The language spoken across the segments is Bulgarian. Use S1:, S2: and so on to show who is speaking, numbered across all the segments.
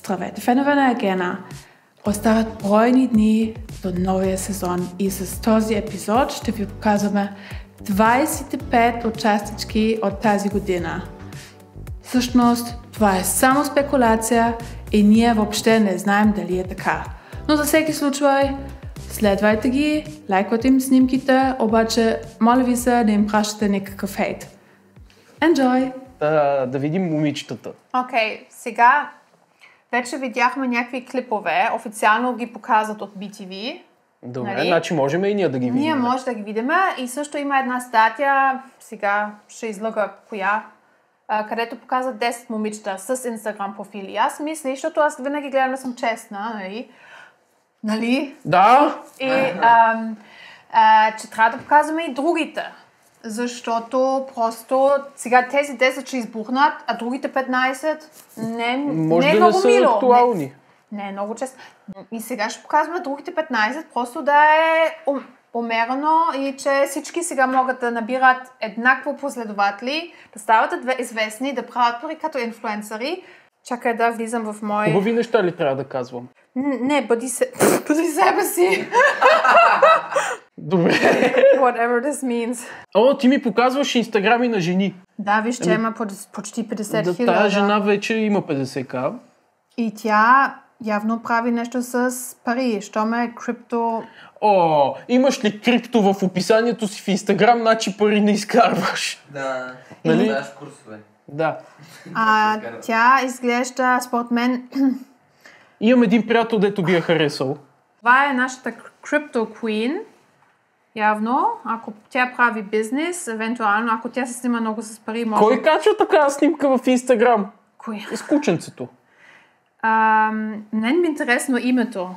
S1: Здравейте, фенове на Егена! Остават бройни дни до новия сезон и с този епизод ще ви показваме 25 участички от тази година. Всъщност, това е само спекулация и ние въобще не знаем дали е така. Но за всеки случай, следвайте ги, лайквайте им снимките, обаче моля ви се да им пращате никакъв хейт. Enjoy!
S2: Да видим момичетата.
S3: Окей, сега вече видяхме някакви клипове, официално ги показват от BTV.
S2: Добре,
S3: нали?
S2: значи можем и ние да ги видим.
S3: Ние може да ги видим и също има една статия, сега ще излъга коя, където показват 10 момичета с Instagram профили. Аз мисля, защото аз винаги гледам да съм честна, нали?
S2: Да!
S3: И че трябва да показваме и другите. Защото просто сега тези 10 ще избухнат, а другите 15
S2: може
S3: не е
S2: да
S3: много
S2: не са
S3: мило.
S2: актуални.
S3: Не е много честно. И сега ще показваме другите 15, просто да е умерено и че всички сега могат да набират еднакво последователи, да стават известни, да правят пари като инфлуенсъри. Чакай да влизам в мой...
S2: Хубави неща ли трябва да казвам?
S3: Не, бъди себе си.
S2: Добре.
S3: Whatever this means.
S2: О, ти ми показваш инстаграми на жени.
S3: Да, виж, че има почти 50 000.
S2: Тая жена вече има 50к.
S3: И тя явно прави нещо с пари, що ме крипто...
S2: О, имаш ли крипто в описанието си в Инстаграм, значи пари не изкарваш.
S4: Да,
S2: нали?
S4: даваш курсове.
S2: Да.
S3: Тя изглежда, според мен...
S2: Имам един приятел, дето би я харесал.
S3: Това е нашата крипто Queen. Явно, ако тя прави бизнес, евентуално, ако тя се снима много с пари, може...
S2: Кой качва такава снимка в Инстаграм?
S3: Кой?
S2: С кученцето.
S3: Мен ми е интересно името.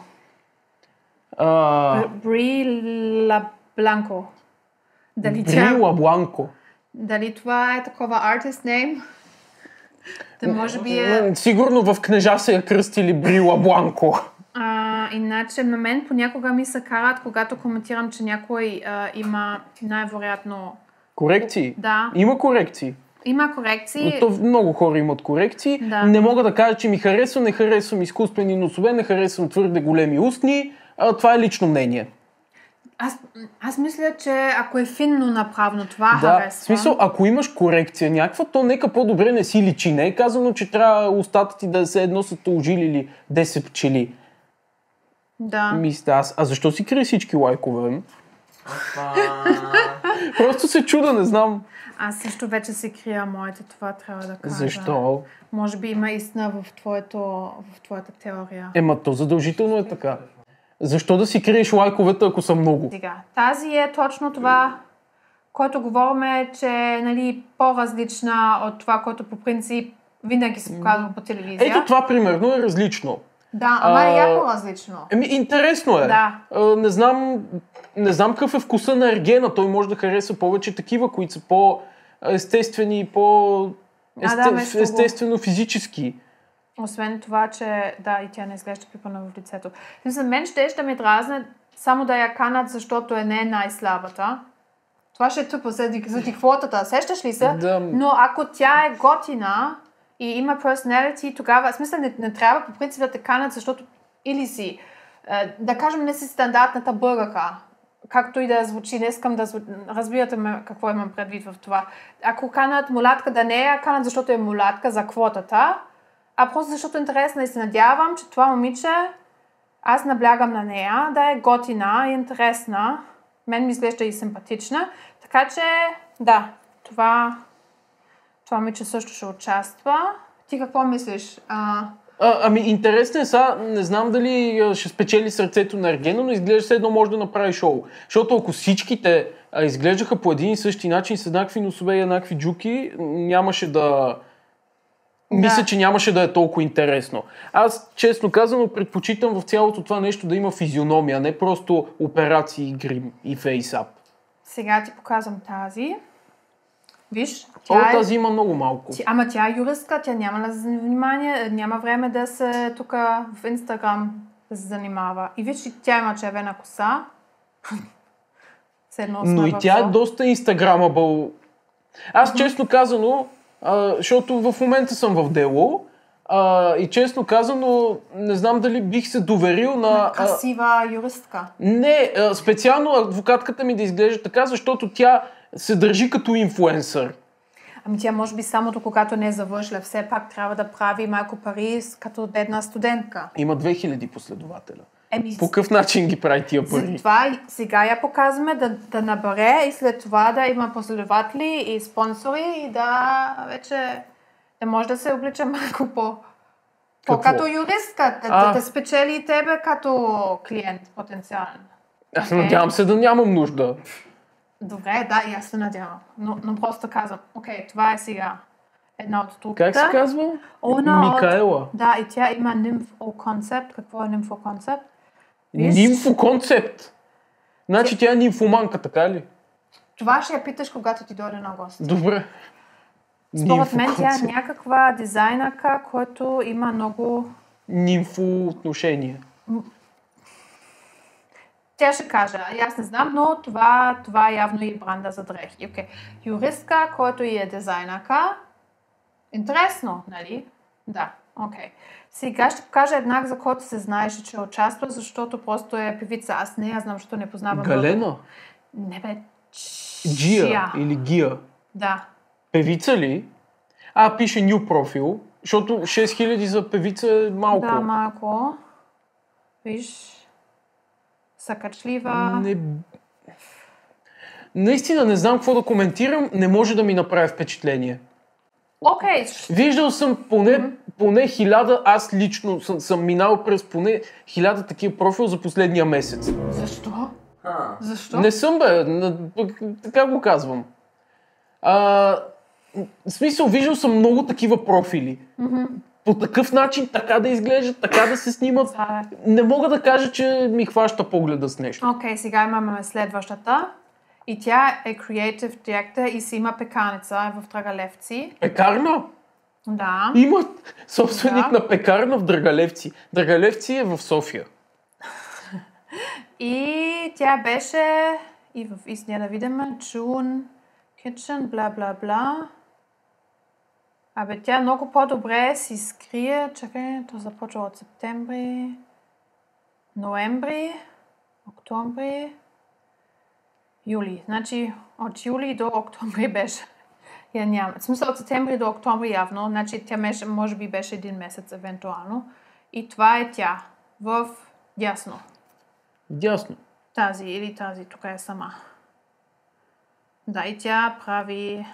S3: Бри Лабланко.
S2: Бри Лабланко.
S3: Дали това е такова артист нейм? Да може би е...
S2: Сигурно в книжа се я кръстили Бри Лабланко.
S3: Иначе на мен понякога ми се карат, когато коментирам, че някой има най-вероятно...
S2: Корекции?
S3: Да.
S2: Има корекции.
S3: Има корекции.
S2: То много хора имат корекции. Да. Не мога да кажа, че ми харесвам, не харесвам изкуствени носове, не харесвам твърде големи устни. Това е лично мнение.
S3: Аз мисля, че ако е финно направено, това
S2: В
S3: харесвам.
S2: смисъл, ако имаш корекция някаква, то нека по-добре не си личи. Не е казано, че трябва устата ти да се едно са те ожилили 10 пчели.
S3: Да.
S2: Мисля, а защо си крие всички лайкове? Просто се чуда, не знам.
S3: Аз също вече се крия моите, това трябва да кажа.
S2: Защо?
S3: Може би има истина в твоята теория.
S2: То задължително е така. Защо да си криеш лайковете, ако са много?
S3: Сега, тази е точно това, което говорим, че е по-различна от това, което по принцип винаги се показва по телевизия.
S2: Ето това примерно е различно.
S3: Да, ама е яко различно.
S2: Интересно е.
S3: Да.
S2: Не знам какъв е вкуса на Ергена. Той може да хареса повече такива, които са по-естествени и естествено физически.
S3: Освен това, че да, и тя не изглежда пипана в лицето. За мен ще да ми дразне само да я канат, защото не е най-слабата. Това ще е тъпо заради квотата. Сещаш ли се?
S2: Да.
S3: Но ако тя е готина и има personality, тогава, в смисъл не трябва по принцип да те канат, защото или си, да кажем, не си стандартната българка. Както и да звучи, не искам да разбирате ме какво имам предвид в това. Ако канат мулатка, да не я канат, защото е мулатка за квотата, а просто защото е интересна и се надявам, че това момиче, аз наблягам на нея, да е готина и интересна. Мен ми изглежда и симпатична. Така че, да, това момиче също ще участва. Ти какво мислиш?
S2: Интересно е сега, не знам дали ще спечели сърцето на Ергена, но изглежда се едно може да направи шоу. Защото ако всичките изглеждаха по един и същи начин с еднакви носове и еднакви джуки, нямаше да... Мисля, че нямаше да е толкова интересно. Аз, честно казано, предпочитам в цялото това нещо да има физиономия, не просто операции, грим и фейсап.
S3: Сега ти показвам тази. Виж,
S2: тази има много малко.
S3: Ама тя е юристка, тя няма внимание, няма време да се тук в Инстаграм да се занимава. И виж, тя има червена коса.
S2: Но и тя е доста инстаграмабъл. Аз, честно казано, защото в момента съм в дело, И честно казано, не знам дали бих се доверил на...
S3: Красива юристка.
S2: Не, специално адвокатката ми да изглежда така, защото тя се държи като инфлуенсър.
S3: Ами тя може би само до когато не е завършила. Все пак трябва да прави малко пари като една студентка.
S2: Има 2000 последователя.
S3: По
S2: какъв начин ги прави тия пари?
S3: Затова сега я показваме да набере и след това да има последователи и спонсори и да вече да може да се облича малко като юристка, да спечели и тебе като клиент потенциален.
S2: Аз надявам се да нямам нужда.
S3: Добре, да, и аз се надявам. Но просто казвам, окей, това е сега една от трупите.
S2: Как се казва? Микаела.
S3: Да, и тя има нимфоконцепт. Какво е нимфоконцепт?
S2: Нимфоконцепт? Значи тя е нимфоманка, така ли?
S3: Това ще я питаш, когато ти дойде на гост.
S2: Добре.
S3: Според мен тя е някаква дизайнерка, който има много...
S2: Нимфоотношения.
S3: Тя ще каже, аз не знам, но това явно и бранда за дрехи. Okay. Юристка, който и е дизайнерка. Интересно, нали? Да, окей. Сега ще покажа една, за който се знаеше, че участва, защото просто е певица. Аз знам, защото не познавам.
S2: Галена?
S3: Не бе,
S2: Джия или Гия.
S3: Да.
S2: Певица ли? Пише New профил, защото 6000 за певица е малко.
S3: Да, малко. Виж... Съкачлива.
S2: Наистина не знам какво да коментирам, не може да ми направи впечатление.
S3: Окей.
S2: Виждал съм поне 1000, аз лично съм минал през поне 1000 такива профил за последния месец.
S3: Защо? Защо?
S2: Не съм бе, така го казвам. В смисъл, виждал съм много такива профили. По такъв начин, така да изглеждат, така да се снимат. Не мога да кажа, че ми хваща погледа с нещо.
S3: Окей, сега имаме следващата. И тя е Creative Director и си има пекарница в Драгалевци.
S2: Пекарна?
S3: Да.
S2: Има собственик на пекарна в Драгалевци. Драгалевци е в София.
S3: И тя беше и в Истина да видим June Kitchen, бла. Тя много по-добре си скрие. Чакай, то започва от септември, ноември, октомври, юли. Значи от юли до октомври беше. Я няма. В смисъл от септември до октомври явно. Значи тя може би беше един месец евентуално. И това е тя. В дясно.
S2: Дясно.
S3: Тази или тази. Тук е сама. Да, и тя прави...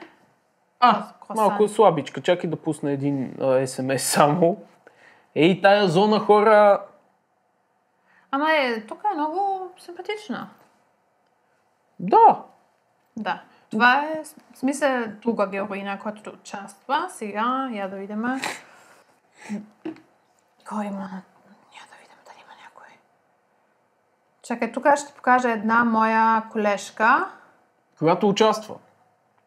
S2: Малко е слабичка. Чакай да пусна един SMS само. Ей, тая зона хора...
S3: тук е много симпатична.
S2: Да.
S3: Да. Това е смисъл друга героина, която участва. Сега, я да видим. Кой има? Я да видим дали има някой. Чакай, тук ще покажа една моя колежка.
S2: Която участва.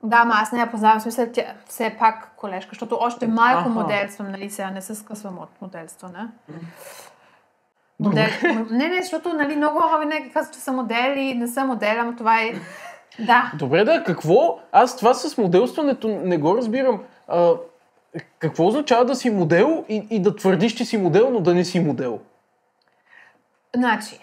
S3: Да, аз не я познавам, в смисъл, тя все пак колежка, защото още малко моделствам, нали, сега не се скъсвам от моделство, не? Не, защото, нали, много хора винаги казват, че са модели, не са модели, ама това е... Да.
S2: Добре, да, какво? Аз това с моделстването не го разбирам. Какво означава да си модел и да твърдиш, че си модел, но да не си модел?
S3: Значи,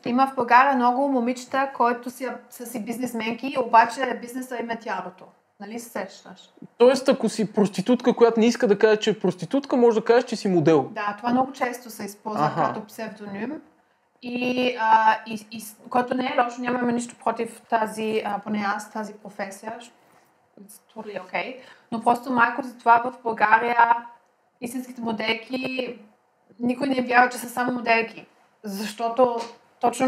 S3: има в България много момичета, които са си бизнесменки, обаче бизнеса им е тялото. Нали се сещаш?
S2: Тоест, ако си проститутка, която не иска да каже, че е проститутка, може да кажеш, че си модел.
S3: Да, това много често се използва като псевдоним. И който не е лошо, нямаме нищо против тази, поне аз, тази професия. It's totally okay. Но просто малко за това в България истинските моделки, никой не вярва, че са само моделки. Защото точно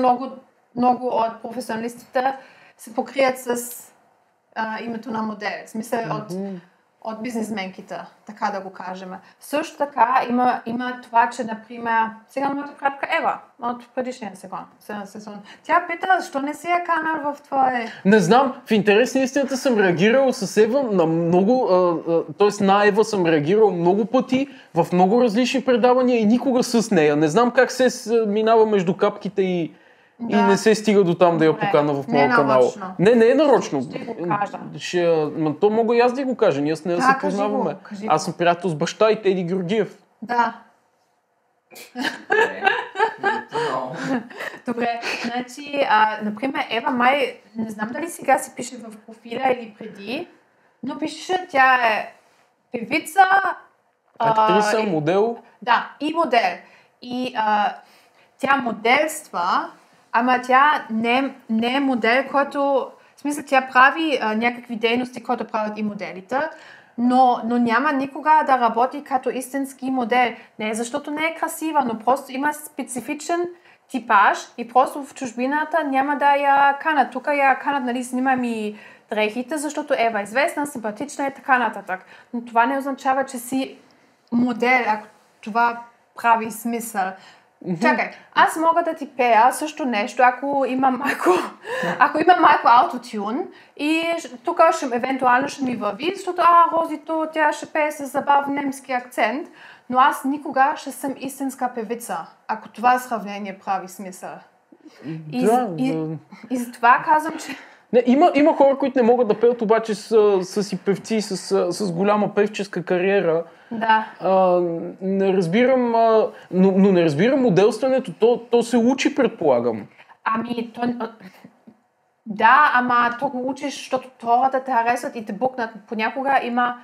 S3: много от професионалистите се покрият с името на модел. В смисъл от бизнесменките, така да го кажем. Също така има това, че, например, сега моята кратка Ева, от предишния сезон. Тя пита, защо не си я канал в твое...
S2: Не знам, в интерес на истината съм реагирал с Ева на много, т.е. на Ева съм реагирал много пъти, в много различни предавания и никога с нея. Не знам как се минава между капките и не се стига до там да я покана в моя канал. Не е нарочно.
S3: Ще го кажа.
S2: То мога и аз да го кажа, ние с нея се познаваме.
S3: Кажи
S2: Аз съм приятел с баща и Теди Георгиев.
S3: Да. Добре, значи, например, Ева май, не знам дали сега си пише в профила или преди, но пише, тя е певица,
S2: актриса, модел.
S3: Да, и модел. И тя моделства, ама тя не е модел, който... В смисъл, тя прави някакви дейности, които правят и моделите, но няма никога да работи като истински модел. Не защото не е красива, но просто има специфичен типаж и просто в чужбината няма да я канат. Тук я канат, нали, снима ми дрехите, защото Ева е известна, симпатична и така нататък. Но това не означава, че си модел, ако това прави смисъл. Чакай, аз мога да ти пея също нещо, ако има малко аутотюн и тук евентуално ще ми върви, защото Розито, тя ще пее с забавен немски акцент, но аз никога ще съм истинска певица, ако това сравнение прави смисъл. И за това казвам, че...
S2: Не, има хора, които не могат да пеят, обаче са си певци с голяма певческа кариера.
S3: Да.
S2: Не разбирам, но не разбирам моделстването. То се учи, предполагам.
S3: Да, ама то го учиш, защото хората те харесват и те букнат. Понякога има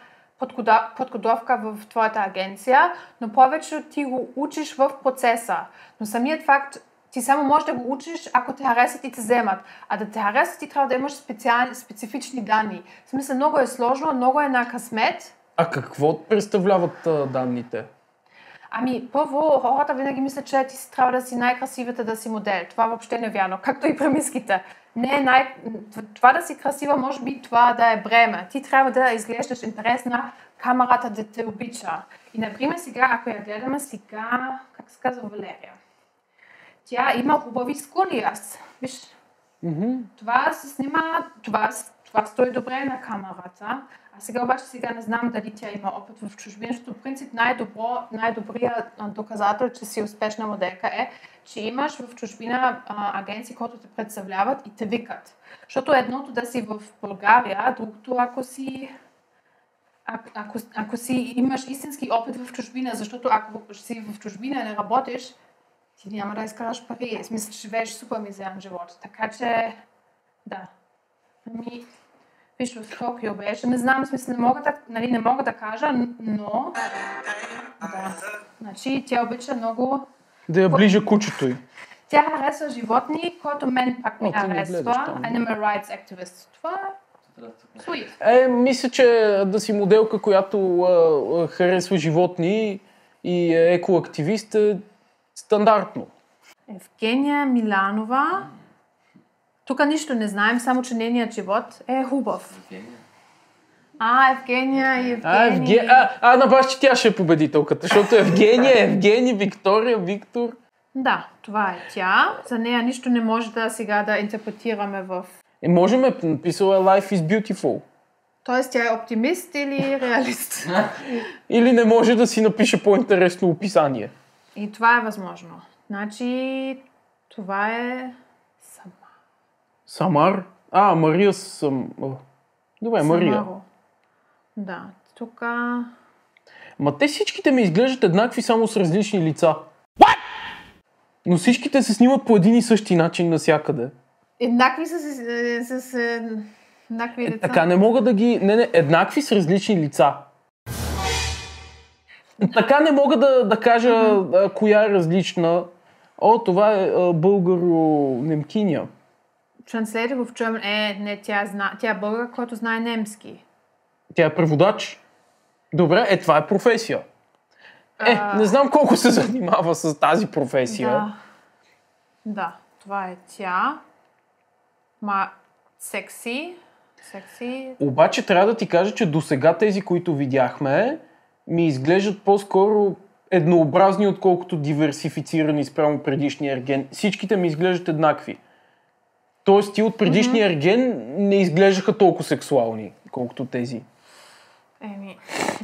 S3: подготовка в твоята агенция, но повече ти го учиш в процеса. Но самият факт, ти само можеш да го учиш, ако те харесат и те вземат. А да те харесат, ти трябва да имаш специфични данни. В смисъл, много е сложно, много е на късмет.
S2: А какво представляват данните?
S3: Първо, хората винаги мислят, че ти си трябва да си най-красивата, да си модел. Това въобще не е вярно, както и премиските. Това да си красива, може би това да е бреме. Ти трябва да изглеждаш интересна, камерата да те обича. И, например, сега, ако я гледаме сега, как се казва Валерия? Тя има хубави скули, виж. Това се снима, това стои добре на камерата. А сега обаче не знам дали тя има опит в чужбина, защото в принцип най-добрият доказател, че си успешна моделка е, че имаш в чужбина агенции, които те представляват и те викат. Защото едното да си в България, другото ако си имаш истински опит в чужбина, защото ако си в чужбина не работиш, ти няма да изкараш пари. В смисъл, че живееш супер мизерен живот. Така че, да. Виж, в Токио беше. Не знам, в смисъл, не мога да кажа, но... Да. Значи, тя обича много...
S2: Да я ближа кучето й.
S3: Тя харесва животни, който мен пак ми харесва. Animal Rights Activist. Това е... Sweet.
S2: Мисля, че да си моделка, която харесва животни и е екоактивист е стандартно.
S3: Евгения Миланова. Тук нищо не знаем, само че нейният живот е хубав. Евгения и Евгений.
S2: На баш, че тя ще е победителката, защото Евгения, Виктория, Виктор.
S3: Да, това е тя. За нея нищо не може сега да интерпретираме в...
S2: Можем, написала Life is beautiful.
S3: Тоест тя е оптимист или реалист?
S2: Или не може да си напише по-интересно описание.
S3: И това е възможно. Значи, това е...
S2: Самар? Мария Добре, Мария.
S3: Самаро. Да, тук...
S2: Те всичките ми изглеждат еднакви, само с различни лица. What? Но всичките се снимат по един и същи начин навсякъде.
S3: Еднакви с еднакви лица?
S2: Така не мога да ги... Не, еднакви с различни лица. Така не мога да кажа коя е различна. Това е българо-немкиня.
S3: Translator of German. Не, тя е българ, който знае немски.
S2: Тя е преводач. Добре, това е професия. Не знам колко се занимава с тази професия.
S3: Да, това е тя. Секси.
S2: Обаче трябва да ти кажа, че досега тези, които видяхме, ми изглеждат по-скоро еднообразни, отколкото диверсифицирани спрямо предишния ерген. Всичките ми изглеждат еднакви. Тоест ти от предишния ерген не изглеждаха толкова сексуални, колкото тези.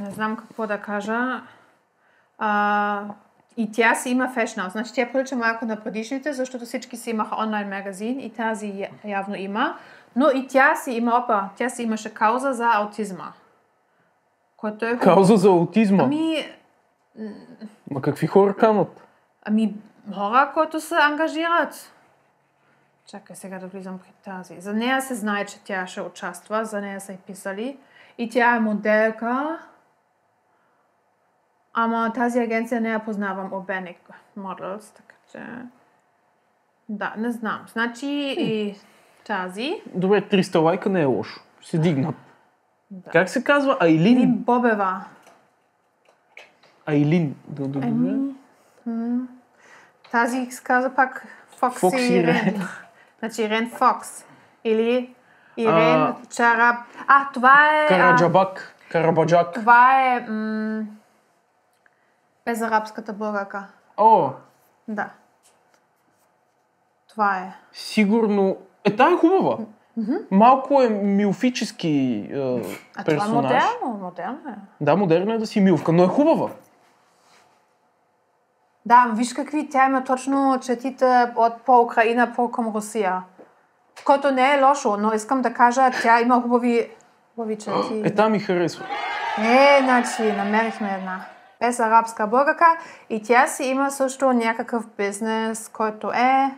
S3: Не знам какво да кажа. И тя си има фешнал. Значи тя прилича малко на предишните, защото всички си имаха онлайн магазин и тази явно има. Но и тя си имаше кауза за аутизма. Което е
S2: Кауза за аутизма?
S3: Ма
S2: какви хора канат?
S3: Хора, които се ангажират. Чакай сега да влизам при тази. За нея се знае, че тя ще участва, за нея са и писали. И тя е моделка. Ама тази агенция не я познавам, Organic Models, така че... Да, не знам. Значи и тази...
S2: Добре, 300 лайка не е лошо. Се дигнат. Да. Как се казва? Айлин?
S3: Бобева.
S2: Айлин.
S3: Тази се казва пак
S2: Фокси Рен.
S3: Значи Рен Фокс. Или Ирен Чараб... това е...
S2: Карабаджак.
S3: Това е... безарабската българка. Да. Това е.
S2: Сигурно... Тая е хубава. Малко е милфически персонаж.
S3: Това е модерно е.
S2: Да, модерно е да си милфка, но е хубава.
S3: Да, виж какви, тя има точно четите от по Украина, по към Русия. Което не е лошо, но искам да кажа, тя има хубави чети.
S2: Та ми харесва.
S3: Значи, намерихме една. Безарабска българка и тя си има също някакъв бизнес, който е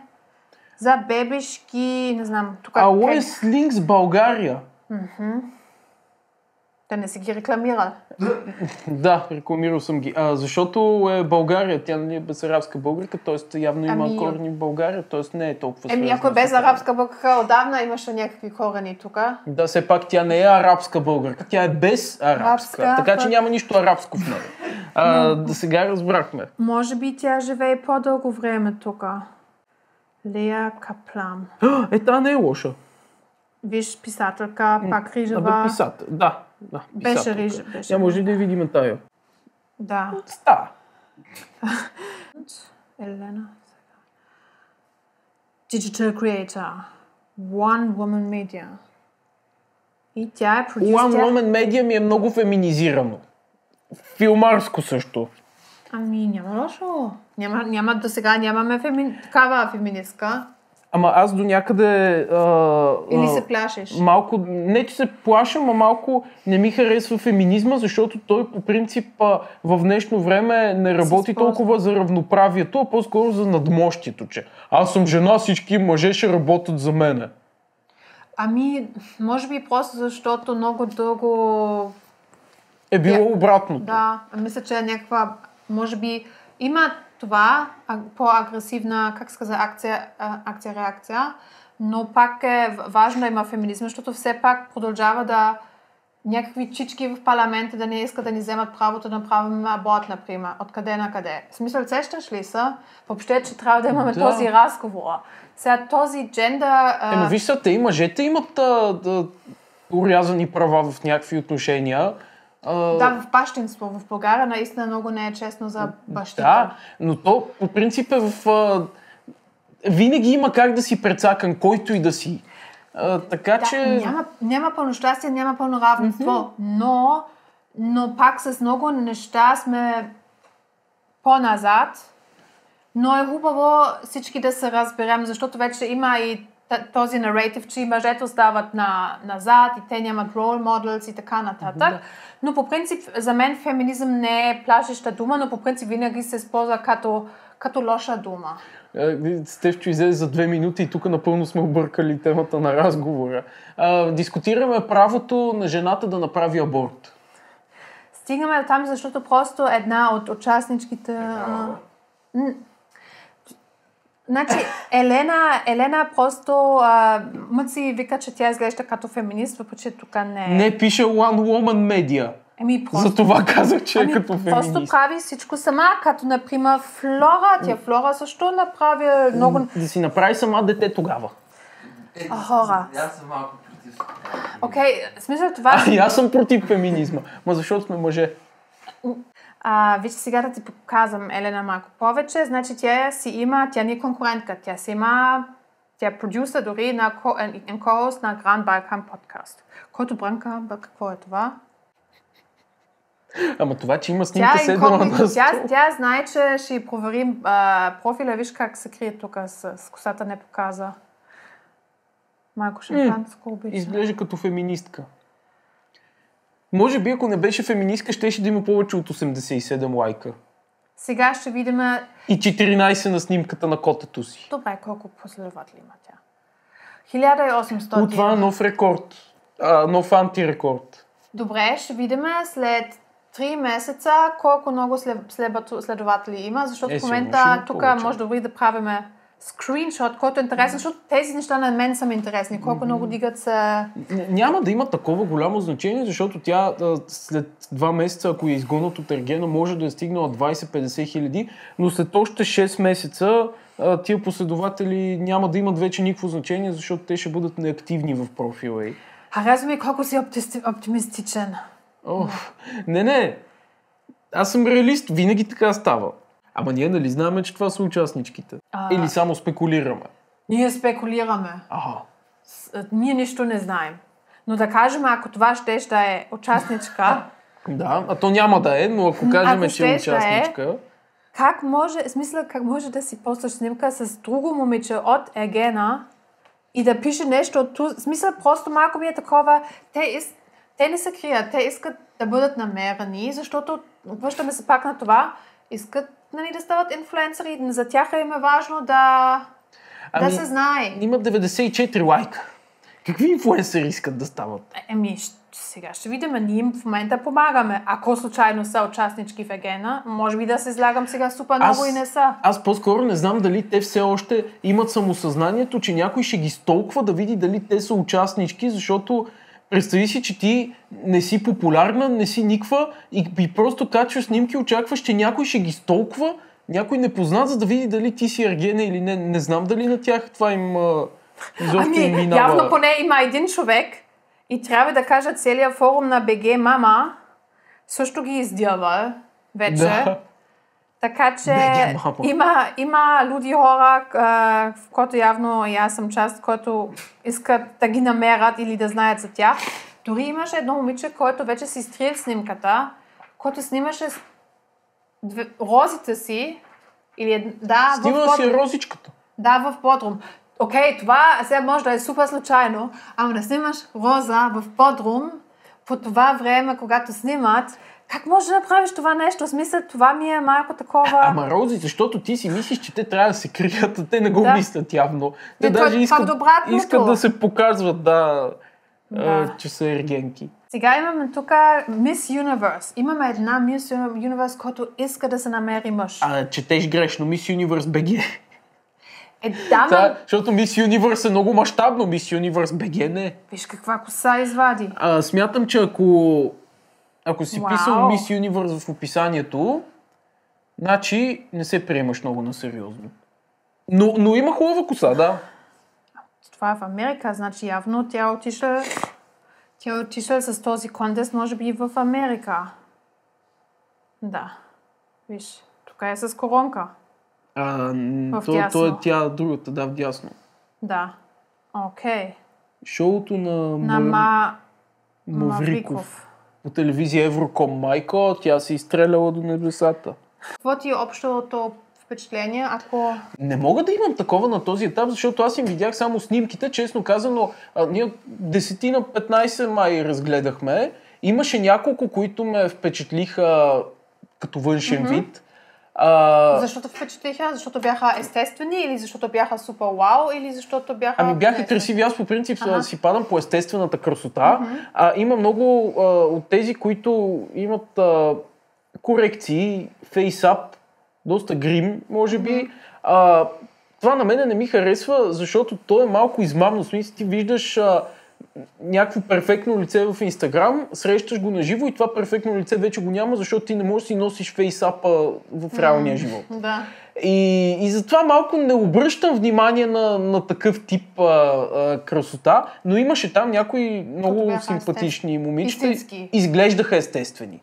S3: за бебешки, не знам.
S2: Уест Линкс България.
S3: Да не си ги рекламира.
S2: Да, рекламирал съм ги. Защото е България, тя не е безарабска българка, т.е. явно има корени в България, т.е. не е толкова свързана.
S3: Ако е безарабска българка, отдавна имаше някакви корени тук.
S2: Да, все пак тя не е арабска българка, тя е безарабска. Така че няма нищо арабско в нея. Да сега разбрахме.
S3: Може би тя живее по-дълго време тук. Лея Каплан.
S2: Та не е лоша.
S3: Виж, писателка, пак рижава.
S2: Писател, да.
S3: Беше рижа.
S2: Може да видим тая.
S3: Да.
S2: Ста.
S3: Елена. Digital Creator. One Woman Media. И тя е продюсер.
S2: One Woman Media ми е много феминизирано. Филмарско също.
S3: Няма лошо. Няма до сега нямаме такава феминистка.
S2: Ама аз до някъде...
S3: Или се плашиш?
S2: Малко, не че се плашам, а малко не ми харесва феминизма, защото той по принцип в днешно време не работи толкова за равноправието, а по-скоро за надмощието, че аз съм жена, всички мъже ще работят за мене.
S3: Може би просто защото много дълго...
S2: Е било обратното.
S3: Да, мисля, че е някаква... Може би има това по-агресивна, как се казва, акция-реакция, но пак е важно да има феминизъм, защото все пак продължава да някакви чички в парламента да не искат да ни вземат правото да направим аборт, например. Откъде на къде? В смисъл, сещаш ли са? Въобще, че трябва да имаме този разговор. Сега този джендър...
S2: Но виж са, те и мъжете имат урязани права в някакви отношения.
S3: Да, в бащинство. В България наистина много не е честно за бащите.
S2: Да, но то по принцип е винаги има как да си прецакан, който и да си. Така че...
S3: Няма пълно щастие, няма пълно равенство, но пак с много неща сме по-назад. Но е хубаво всички да се разберем, защото вече има и този наратив, че мъжете остават назад и те нямат role models и така нататък. Но по принцип, за мен феминизъм не е плашеща дума, но по принцип винаги се използва като лоша дума.
S2: Стефчо излезе за 2 минути и тук напълно сме объркали темата на разговора. Дискутираме правото на жената да направи аборт.
S3: Стигаме там, защото просто една от участничките... Значи, Елена просто мъци вика, че тя изглежда като феминист, въпреки че тук не е.
S2: Не, пише One Woman Media. За това казах, че е като феминист.
S3: Просто прави всичко сама, като например Флора. Флора също направи много...
S2: Да си направи сама дете тогава.
S3: Хора.
S4: Аз съм малко против.
S3: Окей, смисъл това...
S2: Аз съм против феминизма, защото сме мъже.
S3: Виж сега да ти показвам Елена малко повече. Значи тя не е конкурентка. Тя е продюсер дори на co-host на Grand Balkan Podcast. Който Бранка, какво е това?
S2: Ама това, че има снимка седнала на стол.
S3: Тя знае, че ще проверим профиля. Виж как се крие тук с косата, не показа. Малко шампанско обича.
S2: Изглежда като феминистка. Може би, ако не беше феминистка, щеше да има повече от 87 лайка.
S3: Сега ще видим...
S2: И 14 на снимката на котето си.
S3: Добре, колко последователи има тя? 1800.
S2: Това е нов рекорд. Нов антирекорд.
S3: Добре, ще видим след 3 месеца колко много следователи има, защото в момента тук може да правим скриншот, който е интересен, защото тези неща на мен са ми интересни. Колко много дигат се...
S2: Няма да има такова голямо значение, защото тя след 2 месеца, ако е изгонат от Ергена, може да е стигнала 20-50 хиляди, но след още 6 месеца тия последователи няма да имат вече никакво значение, защото те ще бъдат неактивни в профила й.
S3: Хареса ми колко си оптимистичен.
S2: Не. Аз съм реалист, винаги така става. Ама ние нали знаем, че това са участничките? Или само спекулираме?
S3: Ние спекулираме. Ние нищо не знаем. Но да кажем, ако това ще е участничка...
S2: Да, а то няма да е, но ако кажем, че е участничка...
S3: Как може да си посташ снимка с друго момиче от Ергена и да пише нещо от това? Смисъл, просто малко ми е такова... Те не се крият, те искат да бъдат намерени, защото връщаме се пак на това, искат да стават инфлуенсъри, за тях им е важно да се знае.
S2: Има 94 лайка. Какви инфлуенсъри искат да стават?
S3: Сега ще видим, ние им в момента помагаме. Ако случайно са участнички в Ергена, може би да се излагам сега супер много и не са.
S2: Аз по-скоро не знам дали те все още имат самосъзнанието, че някой ще ги столква да види дали те са участнички, защото представи си, че ти не си популярна, не си никва и просто качваш снимки, очакваш, че някой ще ги столква, някой непознат, за да види дали ти си Ергена или не. Не знам дали на тях това им изобщо им минава.
S3: Явно поне има един човек и трябва да кажа целият форум на БГ Мама също ги издирва вече.
S2: Да.
S3: Така че има люди хора, в които явно и аз съм част, които искат да ги намерят или да знаят за тях. Дори имаше едно момиче, който вече си изтрил снимката, който снимаше розите си.
S2: Снимала си розичката.
S3: Да, в подрум. Окей, това сега може да е супер случайно, ама да снимаш роза в подрум по това време, когато снимат. Как може да направиш това нещо? В смисъл, това ми е малко такова...
S2: Ама розите, защото ти си мислиш, че те трябва да се крият, а те не го мислят явно. Те даже искат да се показват, че са ергенки.
S3: Сега имаме тук Miss Universe. Имаме една Miss Universe, която иска да се намери мъж.
S2: Четеш грешно, Miss Universe BG. Защото Miss Universe е много мащабно, Miss Universe BG не.
S3: Виж каква коса извади.
S2: Смятам, че ако си писал Miss Universe в описанието, значи не се приемаш много на сериозно. Но има хубава коса, да.
S3: Това е в Америка, значи явно тя отишла с този контест, може би в Америка. Да. Виж, тук е с коронка.
S2: То е тя другата, да, вдясно.
S3: Да. Окей.
S2: Шоуто на Мавриков. По телевизия Евроком майко, тя се изстреляла до небесата.
S3: Какво ти е общото впечатление, ако...
S2: Не мога да имам такова на този етап, защото аз им видях само снимките, честно казано, ние 10-15 май разгледахме. Имаше няколко, които ме впечатлиха като външен вид.
S3: Защото впечатлиха? Защото бяха естествени или защото бяха супер вау или защото бяха...
S2: Бяха красиви. Аз по принцип си падам по естествената красота. Има много от тези, които имат корекции, фейсап, доста грим, може би. Това на мене не ми харесва, защото то е малко измамно. В смисъл, ти виждаш някакво перфектно лице в Инстаграм, срещаш го на живо и това перфектно лице вече го няма, защото ти не можеш да си носиш фейсапа в реалния живот.
S3: Да.
S2: И затова малко не обръщам внимание на такъв тип красота, но имаше там някои много симпатични момичета. Изглеждаха естествени.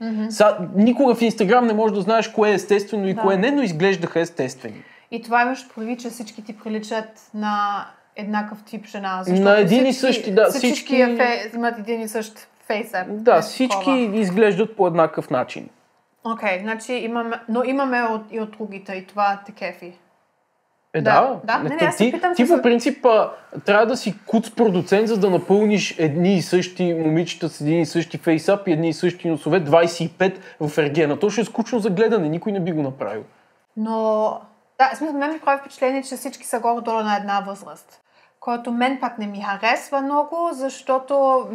S2: Никога в Инстаграм не можеш да знаеш кое е естествено и кое не, но изглеждаха естествени.
S3: И това имаш прави, че всички ти приличат на еднакъв тип жена.
S2: На един и същи, да.
S3: Всички имат един и същ фейсап.
S2: Да, всички изглеждат по еднакъв начин.
S3: Окей, значи имаме и от другите и това те кефи.
S2: Да.
S3: Аз се питам,
S2: ти по принцип трябва да си куц продуцент, за да напълниш едни и същи момичета с един и същи фейсап и едни и същи носове, 25 в Ергена. То ще е скучно за гледане, никой не би го направил.
S3: Но, смисъл, мен ми прави впечатление, че всички са горе-долу на една възраст, което мен пак не ми харесва много, защото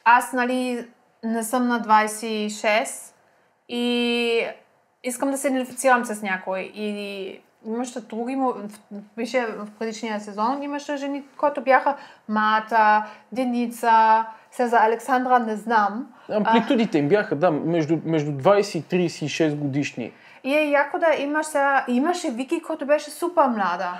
S3: аз, не съм на 26 и искам да се идентифицирам с някой. И имаше други, в предишния сезон имаше жени, които бяха Марта, Деница, за Александра не знам.
S2: Амплитудите им бяха, между 20 и 36 годишни.
S3: И е яко да имаше Вики, която беше супер млада.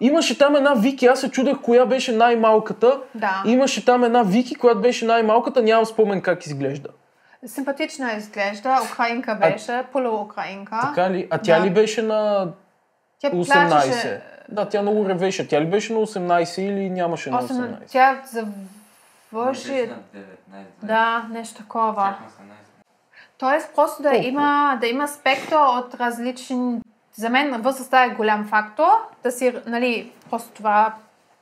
S2: Имаше там една Вики, аз се чудех коя беше най-малката.
S3: Да.
S2: Имаше там една Вики, която беше най-малката, нямам спомен как изглежда.
S3: Симпатична изглежда, украинка беше, полуукраинка.
S2: Така ли? А тя ли беше на 18? Да, тя много ревеше. Тя ли беше на 18 или нямаше на 18?
S3: Тя завърши... Да, нещо такова. Тоест просто да има спектър от различни... За мен възрастта е голям фактор, да си, просто това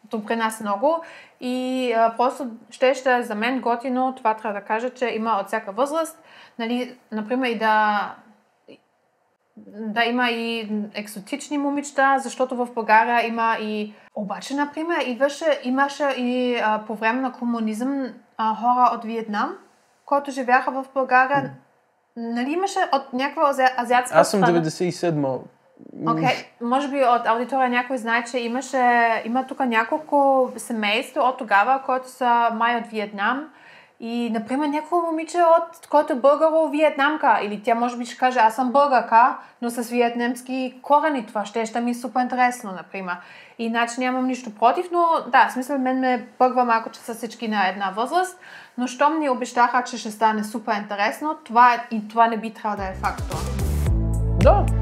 S3: допринася много и просто ще е за мен готино, това трябва да кажа, че има от всяка възраст, например и да има и екзотични момичета, защото в България има и... Обаче, например, имаше и по време на комунизъм хора от Виетнам, които живяха в България. Имаше от някаква азиатска страна?
S2: Аз съм 97-ма.
S3: Окей, може би от аудитория някой знае, че има тук няколко семейства от тогава, които са май от Виетнам. И, например, някакво момиче който е българо-виетнамка. Или тя може би ще каже, аз съм българка, но с виетнамски корени. Това ще ми е супер интересно, например. Иначе нямам нищо против, но да, в смисъл мен ме бъгва малко, че са всички на една възраст. Но щом ни обещаха, че ще стане супер интересно, това не би трябвало да е фактор.
S2: Да.